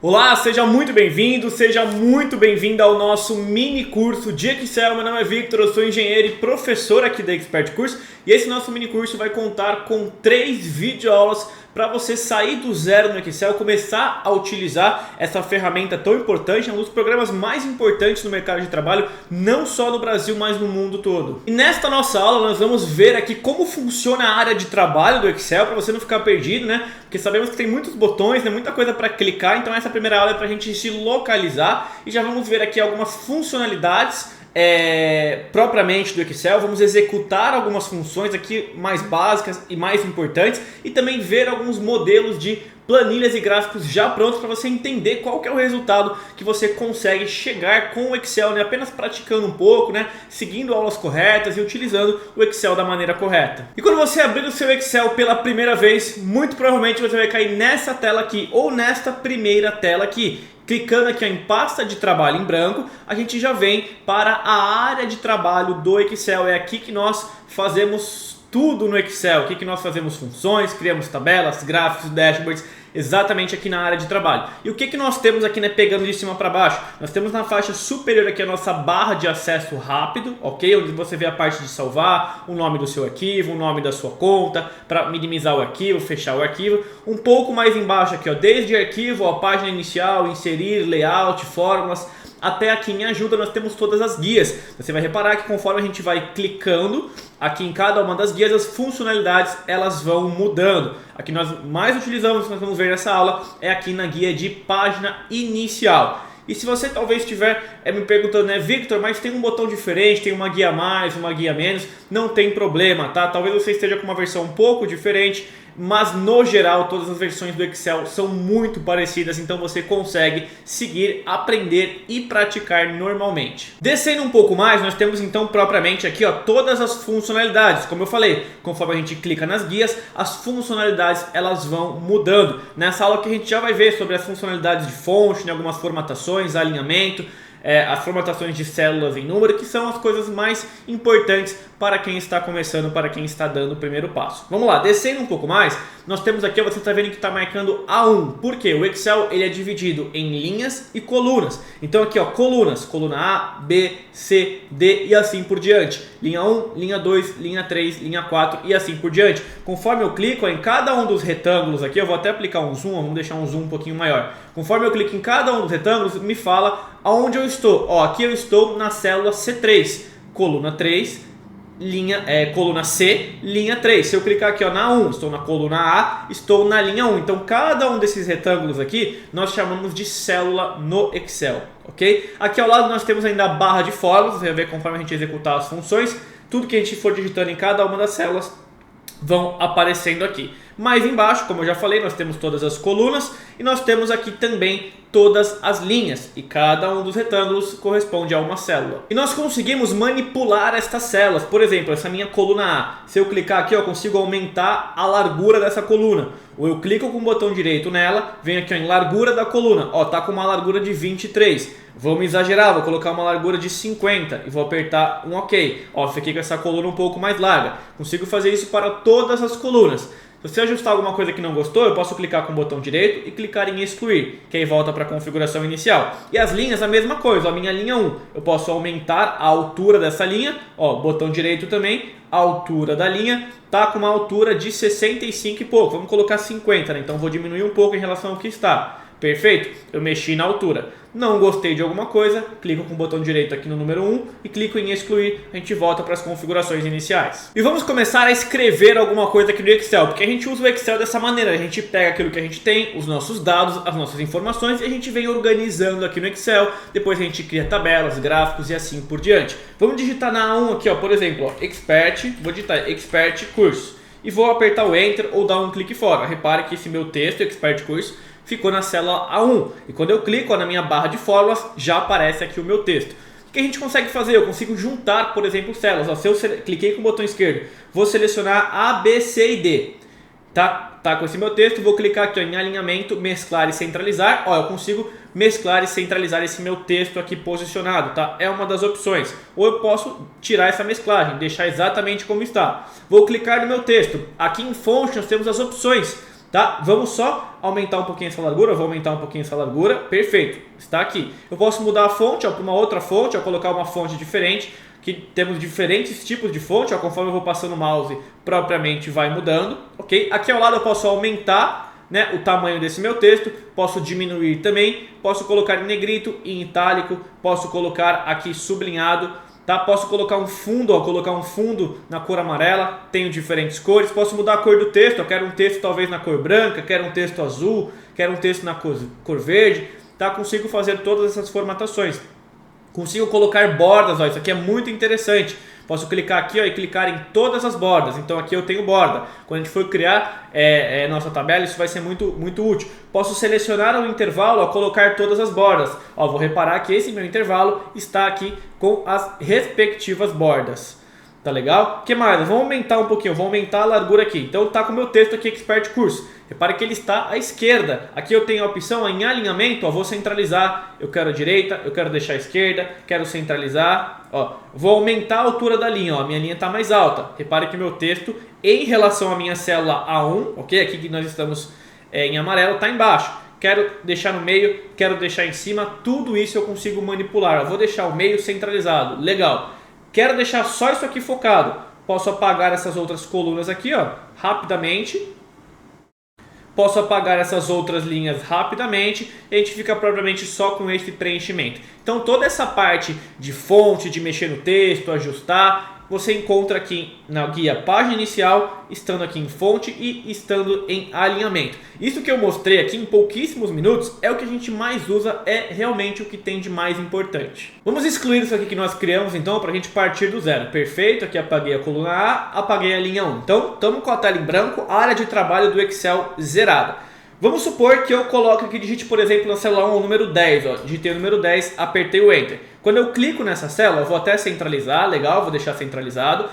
Olá, seja muito bem-vindo, seja muito bem-vinda ao nosso mini curso de Excel. Meu nome é Victor, eu sou engenheiro e professor aqui da Expert Curso e esse nosso mini curso vai contar com 3 videoaulas para você sair do zero no Excel, começar a utilizar essa ferramenta tão importante, um dos programas mais importantes no mercado de trabalho, não só no Brasil, mas no mundo todo. E nesta nossa aula nós vamos ver aqui como funciona a área de trabalho do Excel, para você não ficar perdido, né? Porque sabemos que tem muitos botões, né? Muita coisa para clicar, então essa primeira aula é para a gente se localizar e já vamos ver aqui algumas funcionalidades propriamente do Excel. Vamos executar algumas funções aqui mais básicas e mais importantes e também ver alguns modelos de planilhas e gráficos já prontos para você entender qual que é o resultado que você consegue chegar com o Excel, né? Apenas praticando um pouco, né? Seguindo aulas corretas e utilizando o Excel da maneira correta. E quando você abrir o seu Excel pela primeira vez, muito provavelmente você vai cair nessa tela aqui ou nesta primeira tela aqui. Clicando aqui em pasta de trabalho em branco, a gente já vem para a área de trabalho do Excel. É aqui que nós fazemos tudo no Excel. Aqui que nós fazemos funções, criamos tabelas, gráficos, dashboards, exatamente aqui na área de trabalho. E o que nós temos aqui, né, pegando de cima para baixo? Nós temos na faixa superior aqui a nossa barra de acesso rápido, ok? Onde você vê a parte de salvar, o nome do seu arquivo, o nome da sua conta, para minimizar o arquivo, fechar o arquivo. Um pouco mais embaixo aqui, ó, desde arquivo, a página inicial, inserir, layout, fórmulas, até aqui em ajuda nós temos todas as guias. Você vai reparar que conforme a gente vai clicando aqui em cada uma das guias, as funcionalidades elas vão mudando. Aqui nós mais utilizamos, que nós vamos ver nessa aula, é aqui na guia de página inicial. E se você talvez estiver me perguntando, né, Victor, mas tem um botão diferente, tem uma guia a mais, uma guia a menos, não tem problema, tá? Talvez você esteja com uma versão um pouco diferente, mas no geral todas as versões do Excel são muito parecidas, então você consegue seguir, aprender e praticar normalmente. Descendo um pouco mais, nós temos então propriamente aqui, ó, todas as funcionalidades. Como eu falei, conforme a gente clica nas guias, as funcionalidades elas vão mudando. Nessa aula que a gente já vai ver sobre as funcionalidades de fonte, né, algumas formatações, alinhamento, as formatações de células em número, que são as coisas mais importantes para quem está começando, para quem está dando o primeiro passo. Vamos lá, descendo um pouco mais, nós temos aqui, você está vendo que está marcando A1, porque o Excel ele é dividido em linhas e colunas. Então aqui, ó, colunas, coluna A, B, C, D e assim por diante. Linha 1, linha 2, linha 3, linha 4 e assim por diante. Conforme eu clico em cada um dos retângulos aqui, eu vou até aplicar um zoom, vamos deixar um zoom um pouquinho maior. Conforme eu clico em cada um dos retângulos, me fala aonde eu estou. Ó, aqui eu estou na célula C3, coluna 3, coluna C, linha 3. Se eu clicar aqui, ó, na 1, estou na coluna A, estou na linha 1. Então cada um desses retângulos aqui nós chamamos de célula no Excel, ok? Aqui ao lado nós temos ainda a barra de fórmulas. Você vai ver conforme a gente executar as funções, tudo que a gente for digitando em cada uma das células vão aparecendo aqui. Mais embaixo, como eu já falei, nós temos todas as colunas e nós temos aqui também todas as linhas e cada um dos retângulos corresponde a uma célula. E nós conseguimos manipular estas células. Por exemplo, essa minha coluna A, se eu clicar aqui, eu consigo aumentar a largura dessa coluna. Ou eu clico com o botão direito nela, venho aqui, ó, em largura da coluna, ó, tá com uma largura de 23. Vamos exagerar, vou colocar uma largura de 50 e vou apertar um OK. Ó, fiquei com essa coluna um pouco mais larga. Consigo fazer isso para todas as colunas. Se você ajustar alguma coisa que não gostou, eu posso clicar com o botão direito e clicar em excluir, que aí volta para a configuração inicial. E as linhas, a mesma coisa, a minha linha 1, eu posso aumentar a altura dessa linha, ó, botão direito também, a altura da linha, tá com uma altura de 65 e pouco, vamos colocar 50, né? Então vou diminuir um pouco em relação ao que está. Perfeito? Eu mexi na altura. Não gostei de alguma coisa, clico com o botão direito aqui no número 1 e clico em excluir, a gente volta para as configurações iniciais. E vamos começar a escrever alguma coisa aqui no Excel, porque a gente usa o Excel dessa maneira, a gente pega aquilo que a gente tem, os nossos dados, as nossas informações e a gente vem organizando aqui no Excel, depois a gente cria tabelas, gráficos e assim por diante. Vamos digitar na A1 aqui, ó, por exemplo, ó, Expert, vou digitar Expert Curso e vou apertar o Enter ou dar um clique fora. Repare que esse meu texto, Expert Curso, ficou na célula A1 e quando eu clico, ó, na minha barra de fórmulas já aparece aqui o meu texto. O que a gente consegue fazer? Eu consigo juntar, por exemplo, células. Ó, se eu cliquei com o botão esquerdo, vou selecionar A, B, C e D. Tá com esse meu texto, vou clicar aqui, ó, em alinhamento, mesclar e centralizar. Ó, eu consigo mesclar e centralizar esse meu texto aqui posicionado, tá? É uma das opções. Ou eu posso tirar essa mesclagem, deixar exatamente como está. Vou clicar no meu texto. Aqui em fonte nós temos as opções. Tá? Vamos só aumentar um pouquinho essa largura, vou aumentar um pouquinho essa largura, perfeito, está aqui. Eu posso mudar a fonte para uma outra fonte, colocar uma fonte diferente, que temos diferentes tipos de fonte, conforme eu vou passando o mouse, propriamente vai mudando, ok? Aqui ao lado eu posso aumentar, né, o tamanho desse meu texto, posso diminuir também, posso colocar em negrito, em itálico, posso colocar aqui sublinhado, tá? Posso colocar um fundo, colocar um fundo na cor amarela, tenho diferentes cores, posso mudar a cor do texto, eu quero um texto talvez na cor branca, quero um texto azul, quero um texto na cor verde, tá? Consigo fazer todas essas formatações. Consigo colocar bordas, isso aqui é muito interessante. Posso clicar aqui e clicar em todas as bordas. Então aqui eu tenho borda. Quando a gente for criar nossa tabela, isso vai ser muito útil. Posso selecionar um intervalo, colocar todas as bordas. Vou reparar que esse meu intervalo está aqui com as respectivas bordas. Tá legal? O que mais? Vamos aumentar um pouquinho, vou aumentar a largura aqui. Então tá com o meu texto aqui, Expert Curso. Repare que ele está à esquerda. Aqui eu tenho a opção em alinhamento, vou centralizar. Eu quero a direita, eu quero deixar a esquerda, quero centralizar. Vou aumentar a altura da linha, a minha linha está mais alta. Repare que o meu texto, em relação à minha célula A1, ok? Aqui que nós estamos em amarelo, está embaixo. Quero deixar no meio, quero deixar em cima, tudo isso eu consigo manipular. Eu vou deixar o meio centralizado, legal. Quero deixar só isso aqui focado. Posso apagar essas outras colunas aqui, rapidamente. Posso apagar essas outras linhas rapidamente e a gente fica propriamente só com esse preenchimento. Então toda essa parte de fonte, de mexer no texto, ajustar, você encontra aqui na guia página inicial, estando aqui em fonte e estando em alinhamento. Isso que eu mostrei aqui em pouquíssimos minutos é o que a gente mais usa, é realmente o que tem de mais importante. Vamos excluir isso aqui que nós criamos então para a gente partir do zero. Perfeito, aqui apaguei a coluna A, apaguei a linha 1. Então estamos com a tela em branco, a área de trabalho do Excel zerada. Vamos supor que eu coloque aqui, digite por exemplo na célula 1 o número 10, digitei o número 10, apertei o Enter. Quando eu clico nessa célula, eu vou até centralizar, legal, vou deixar centralizado.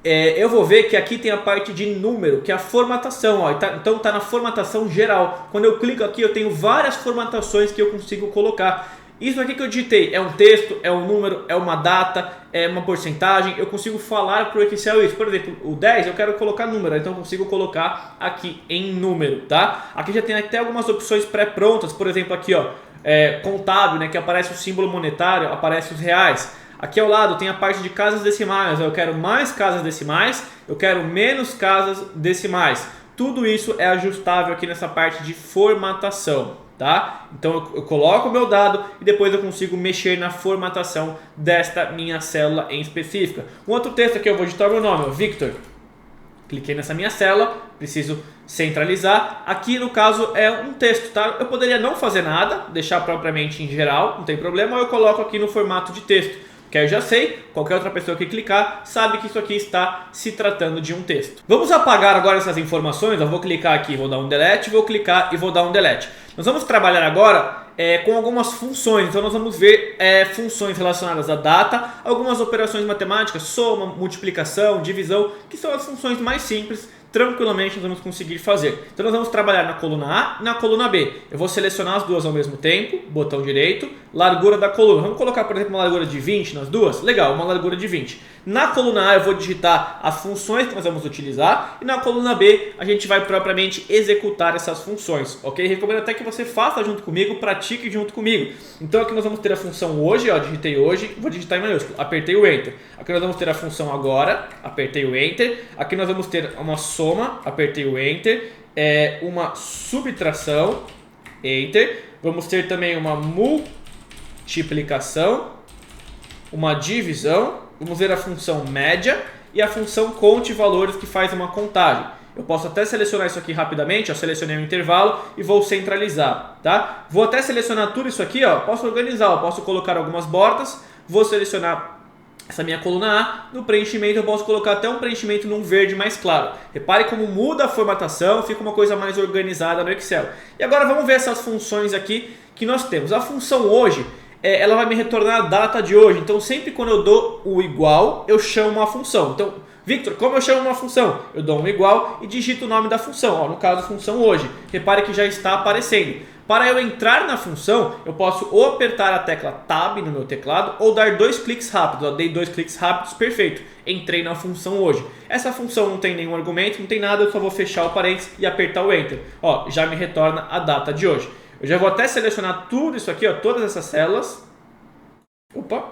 Eu vou ver que aqui tem a parte de número, que é a formatação, então está na formatação geral. Quando eu clico aqui eu tenho várias formatações que eu consigo colocar. Isso aqui que eu digitei é um texto, é um número, é uma data, é uma porcentagem. Eu consigo falar para o Excel isso. Por exemplo, o 10 eu quero colocar número, então eu consigo colocar aqui em número, tá? Aqui já tem até algumas opções pré-prontas, por exemplo aqui, contábil, né, que aparece o símbolo monetário, aparece os reais. Aqui ao lado tem a parte de casas decimais, eu quero mais casas decimais, eu quero menos casas decimais. Tudo isso é ajustável aqui nessa parte de formatação. Tá? Então eu coloco o meu dado e depois eu consigo mexer na formatação desta minha célula em específica. Um outro texto aqui, eu vou digitar o meu nome, Victor. Cliquei nessa minha célula, preciso centralizar. Aqui no caso é um texto, tá? Eu poderia não fazer nada, deixar propriamente em geral, não tem problema, ou eu coloco aqui no formato de texto. Que eu já sei, qualquer outra pessoa que clicar sabe que isso aqui está se tratando de um texto. Vamos apagar agora essas informações, eu vou clicar aqui, vou dar um delete, vou clicar e vou dar um delete. Nós vamos trabalhar agora com algumas funções, então nós vamos ver funções relacionadas à data, algumas operações matemáticas, soma, multiplicação, divisão, que são as funções mais simples, tranquilamente nós vamos conseguir fazer. Então nós vamos trabalhar na coluna A e na coluna B. Eu vou selecionar as duas ao mesmo tempo, botão direito, largura da coluna. Vamos colocar, por exemplo, uma largura de 20 nas duas? Legal, uma largura de 20. Na coluna A eu vou digitar as funções que nós vamos utilizar e na coluna B a gente vai propriamente executar essas funções, ok? Recomendo até que você faça junto comigo, pratique junto comigo. Então aqui nós vamos ter a função hoje, digitei hoje, vou digitar em maiúsculo, apertei o Enter. Aqui nós vamos ter a função agora, apertei o Enter. Aqui nós vamos ter uma soma, apertei o Enter. Uma subtração, Enter. Vamos ter também uma multiplicação, uma divisão. Vamos ver a função média e a função conte valores, que faz uma contagem. Eu posso até selecionar isso aqui rapidamente, selecionei um intervalo e vou centralizar, tá? Vou até selecionar tudo isso aqui, posso organizar, posso colocar algumas bordas, vou selecionar essa minha coluna A, no preenchimento eu posso colocar até um preenchimento num verde mais claro. Repare como muda a formatação, fica uma coisa mais organizada no Excel. E agora vamos ver essas funções aqui que nós temos. A função hoje, ela vai me retornar a data de hoje. Então sempre quando eu dou o igual, eu chamo uma função. Então, Victor, como eu chamo uma função? Eu dou um igual e digito o nome da função. No caso, função hoje. Repare que já está aparecendo. Para eu entrar na função, eu posso ou apertar a tecla Tab no meu teclado ou dar 2 cliques rápidos. Eu dei 2 cliques rápidos, perfeito. Entrei na função hoje. Essa função não tem nenhum argumento, não tem nada, eu só vou fechar o parênteses e apertar o Enter. Ó, já me retorna a data de hoje. Eu já vou até selecionar tudo isso aqui, ó, todas essas células. Opa!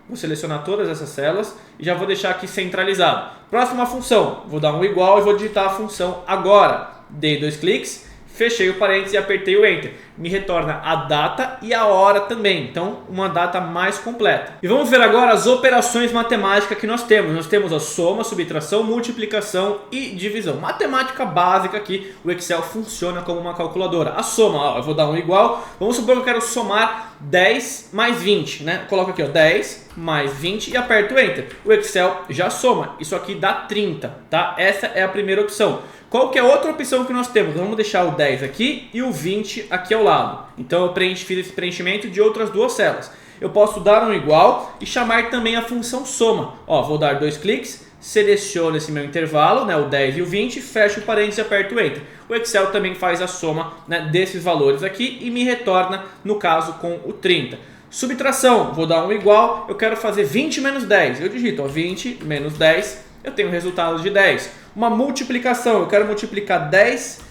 Vou selecionar todas essas células e já vou deixar aqui centralizado. Próxima função, vou dar um igual e vou digitar a função agora. Dei 2 cliques, fechei o parênteses e apertei o Enter. Me retorna a data e a hora também, então uma data mais completa. E vamos ver agora as operações matemáticas que nós temos. Nós temos a soma, subtração, multiplicação e divisão. Matemática básica aqui, o Excel funciona como uma calculadora. A soma, ó, eu vou dar um igual, vamos supor que eu quero somar 10 mais 20, né? Coloco aqui, ó, 10 mais 20 e aperto o Enter. O Excel já soma, isso aqui dá 30, tá? Essa é a primeira opção. Qual que é a outra opção que nós temos? Vamos deixar o 10 aqui e o 20 aqui ao lado. Então eu fiz esse preenchimento de outras duas células. Eu posso dar um igual e chamar também a função soma. Ó, vou dar 2 cliques, seleciono esse meu intervalo, né, o 10 e o 20, fecho o parênteses e aperto o Enter. O Excel também faz a soma, né, desses valores aqui e me retorna, no caso, com o 30. Subtração, vou dar um igual, eu quero fazer 20 menos 10. Eu digito, ó, 20 menos 10, eu tenho o resultado de 10. Uma multiplicação, eu quero multiplicar 10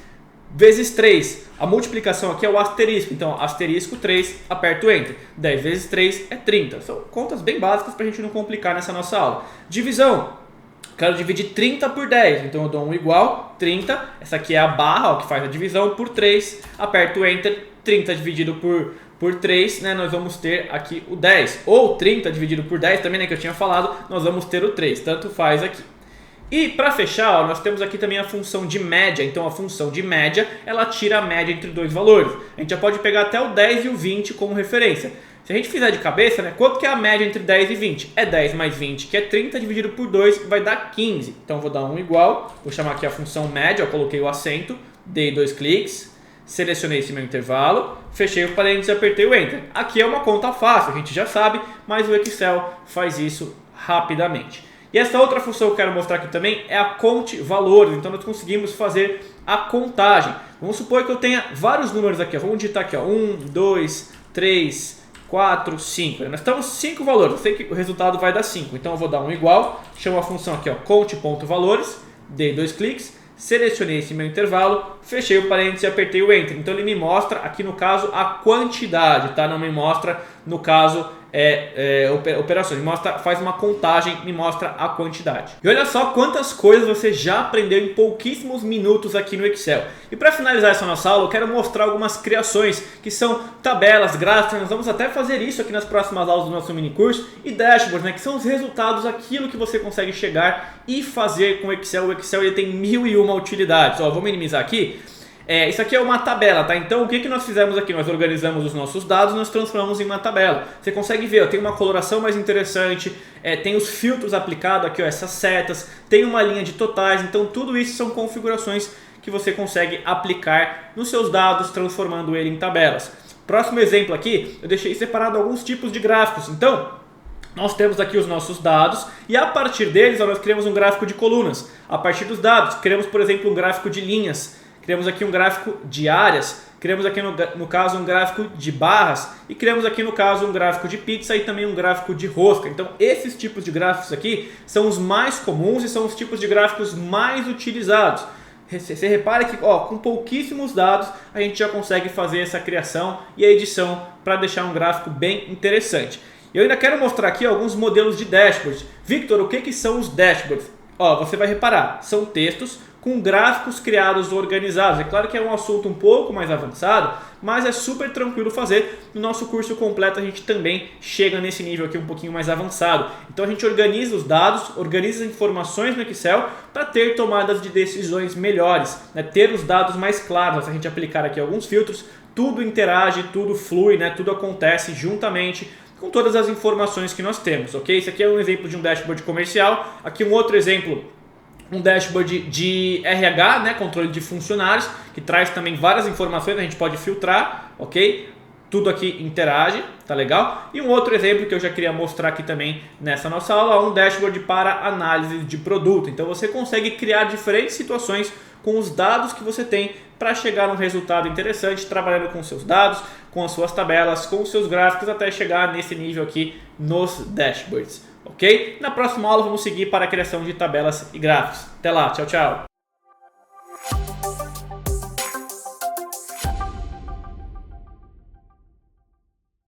vezes 3. A multiplicação aqui é o asterisco, então asterisco 3, aperto o Enter. 10 vezes 3 é 30. São contas bem básicas para a gente não complicar nessa nossa aula. Divisão, quero dividir 30 por 10, então eu dou um igual, 30, essa aqui é a barra, ó, que faz a divisão, por 3, aperto o Enter, 30 dividido por 3, né, nós vamos ter aqui o 10. Ou 30 dividido por 10, também, né, que eu tinha falado, nós vamos ter o 3, tanto faz aqui. E para fechar, ó, nós temos aqui também a função de média. Então a função de média, ela tira a média entre dois valores. A gente já pode pegar até o 10 e o 20 como referência. Se a gente fizer de cabeça, né, quanto que é a média entre 10 e 20? É 10 mais 20, que é 30, dividido por 2, vai dar 15. Então eu vou dar um igual, vou chamar aqui a função média, eu coloquei o acento, dei 2 cliques, selecionei esse meu intervalo, fechei o parênteses e apertei o Enter. Aqui é uma conta fácil, a gente já sabe, mas o Excel faz isso rapidamente. E essa outra função que eu quero mostrar aqui também é a conte valores. Então nós conseguimos fazer a contagem. Vamos supor que eu tenha vários números aqui. Ó. Vamos digitar aqui, ó. 1, 2, 3, 4, 5. Nós temos 5 valores. Eu sei que o resultado vai dar 5. Então eu vou dar um igual. Chamo a função aqui, ó, conte.valores. Dei 2 cliques. Selecionei esse meu intervalo. Fechei o parênteses e apertei o Enter. Então ele me mostra aqui no caso a quantidade. Tá? Não me mostra no caso operações, faz uma contagem, me mostra a quantidade. E olha só quantas coisas você já aprendeu em pouquíssimos minutos aqui no Excel. E para finalizar essa nossa aula, eu quero mostrar algumas criações que são tabelas, gráficos. Nós vamos até fazer isso aqui nas próximas aulas do nosso mini curso. E dashboards, né, que são os resultados, aquilo que você consegue chegar e fazer com o Excel. O Excel ele tem 1001 utilidades. Ó, vou minimizar aqui. Isso aqui é uma tabela, tá? Então o que nós fizemos aqui? Nós organizamos os nossos dados, nós transformamos em uma tabela. Você consegue ver, ó, tem uma coloração mais interessante, tem os filtros aplicados aqui, ó, essas setas, tem uma linha de totais. Então tudo isso são configurações que você consegue aplicar nos seus dados, transformando ele em tabelas. Próximo exemplo aqui, eu deixei separado alguns tipos de gráficos. Então nós temos aqui os nossos dados e a partir deles, ó, nós criamos um gráfico de colunas. A partir dos dados, criamos, por exemplo, um gráfico de linhas. Criamos aqui um gráfico de áreas, criamos aqui no caso um gráfico de barras e criamos aqui no caso um gráfico de pizza e também um gráfico de rosca. Então esses tipos de gráficos aqui são os mais comuns e são os tipos de gráficos mais utilizados. Você repara que, ó, com pouquíssimos dados a gente já consegue fazer essa criação e a edição para deixar um gráfico bem interessante. Eu ainda quero mostrar aqui alguns modelos de dashboards. Victor, o que são os dashboards? Ó, você vai reparar, são textos com gráficos criados organizados. É claro que é um assunto um pouco mais avançado, mas é super tranquilo fazer. No nosso curso completo a gente também chega nesse nível aqui um pouquinho mais avançado. Então a gente organiza os dados, organiza as informações no Excel para ter tomadas de decisões melhores, né? Ter os dados mais claros. Se a gente aplicar aqui alguns filtros, tudo interage, tudo flui, né? Tudo acontece juntamente com todas as informações que nós temos, ok? Esse aqui é um exemplo de um dashboard comercial. Aqui um outro exemplo, um dashboard de RH, né, controle de funcionários, que traz também várias informações, a gente pode filtrar, ok? tudo aqui interage, tá legal? E um outro exemplo que eu já queria mostrar aqui também nessa nossa aula é um dashboard para análise de produto. Então você consegue criar diferentes situações com os dados que você tem para chegar a um resultado interessante, trabalhando com seus dados, com as suas tabelas, com os seus gráficos, até chegar nesse nível aqui nos dashboards, ok? Na próxima aula vamos seguir para a criação de tabelas e gráficos. Até lá, tchau, tchau!